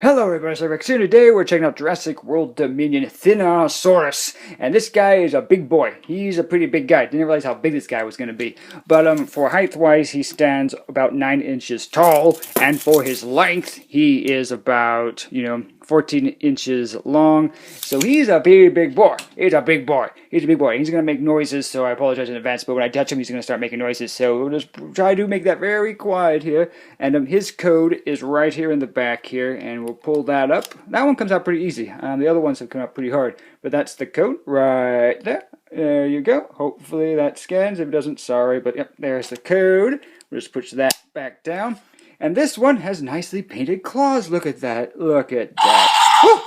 Hello everybody, it's Rex here. Today we're checking out Jurassic World Dominion Therizinosaurus. And this guy is a big boy. He's a pretty big guy. Didn't realize how big this guy was going to be. But for height-wise, he stands about 9 inches tall. And for his length, he is about, 14 inches long. So he's a big boy. He's a big boy. He's a big boy. He's going to make noises, so I apologize in advance. But when I touch him, he's going to start making noises. So we'll just try to make that very quiet here. And his code is right here in the back here. And we'll pull that up. That one comes out pretty easy. The other ones have come out pretty hard. But that's the code right there. There you go. Hopefully that scans. If it doesn't, sorry. But yep, there's the code. We'll just push that back down. And this one has nicely painted claws. Look at that. Look at that. Woo!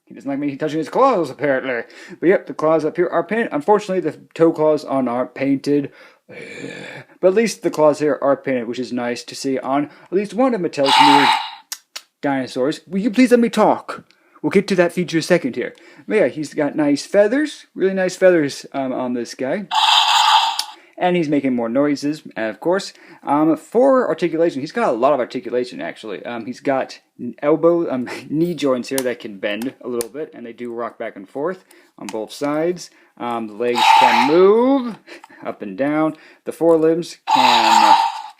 He doesn't like me touching his claws, apparently. But yep, the claws up here are painted. Unfortunately, the toe claws aren't painted. But at least the claws here are painted, which is nice to see on at least one of Mattel's new dinosaurs. Will you please let me talk? We'll get to that feature in a second here. But yeah, he's got nice feathers. Really nice feathers on this guy. And he's making more noises, of course. For articulation, he's got a lot of articulation, actually. He's got knee joints here that can bend a little bit, and they do rock back and forth on both sides. The legs can move up and down. The forelimbs can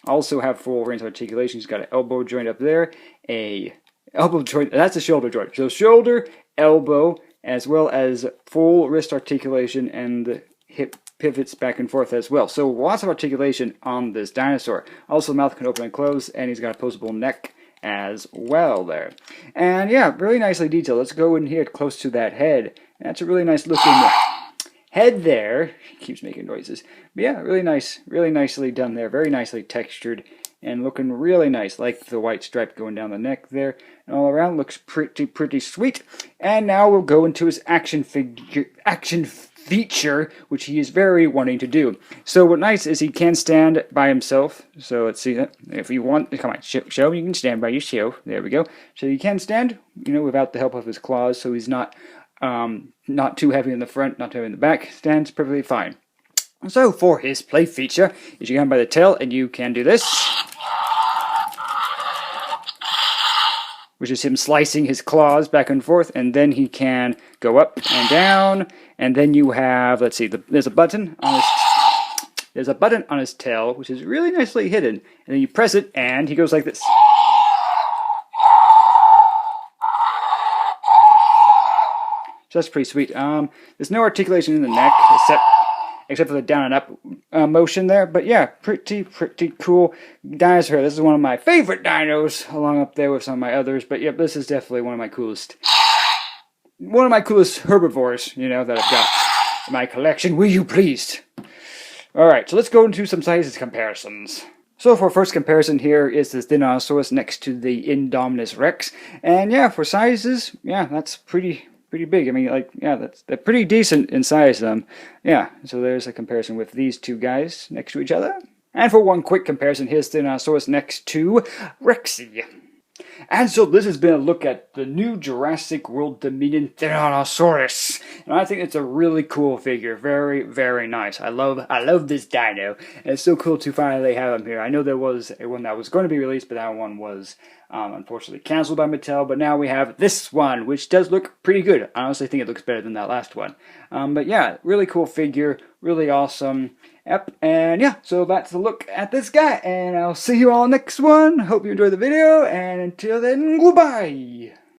also have full range of articulation. He's got an elbow joint up there, a elbow joint, that's a shoulder joint. So shoulder, elbow, as well as full wrist articulation, and the hip pivots back and forth as well. So lots of articulation on this dinosaur. Also, the mouth can open and close, and he's got a posable neck as well there. And yeah, really nicely detailed. Let's go in here close to that head. That's a really nice looking head there. He keeps making noises. But yeah, really nice, really nicely done there. Very nicely textured and looking really nice, like the white stripe going down the neck there. And all around looks pretty sweet. And now we'll go into his action feature, which he is very wanting to do. So what's nice is he can stand by himself. So let's see that. If you want, come on, show him you can stand by yourself. There we go. So he can stand, without the help of his claws. So he's not too heavy in the front, not too heavy in the back. Stands perfectly fine. So for his play feature, is you get him by the tail, and you can do this, which is him slicing his claws back and forth, and then he can go up and down, and then you have, let's see, there's a button on his tail, which is really nicely hidden, and then you press it, and he goes like this. So that's pretty sweet. There's no articulation in the neck, except for the down and up motion there. But yeah, pretty cool dinosaur. This is one of my favorite dinos, along up there with some of my others. But yeah, this is definitely one of my coolest herbivores, that I've got in my collection. Will you please? Alright, so let's go into some sizes comparisons. So for first comparison here is the Therizinosaurus next to the Indominus Rex. And yeah, for sizes, yeah, that's pretty big. I mean, they're pretty decent in size. Yeah, so there's a comparison with these two guys next to each other. And for one quick comparison, here's Therizinosaurus next to Rexy. And so this has been a look at the new Jurassic World Dominion Therizinosaurus. And I think it's a really cool figure. Very nice. I love this dino. And it's so cool to finally have him here. I know there was a one that was going to be released, but that one was unfortunately canceled by Mattel. But now we have this one, which does look pretty good. I honestly think it looks better than that last one. But yeah, really cool figure. Really awesome. Yep, and yeah, so that's a look at this guy, and I'll see you all next one. Hope you enjoyed the video, and until then, goodbye!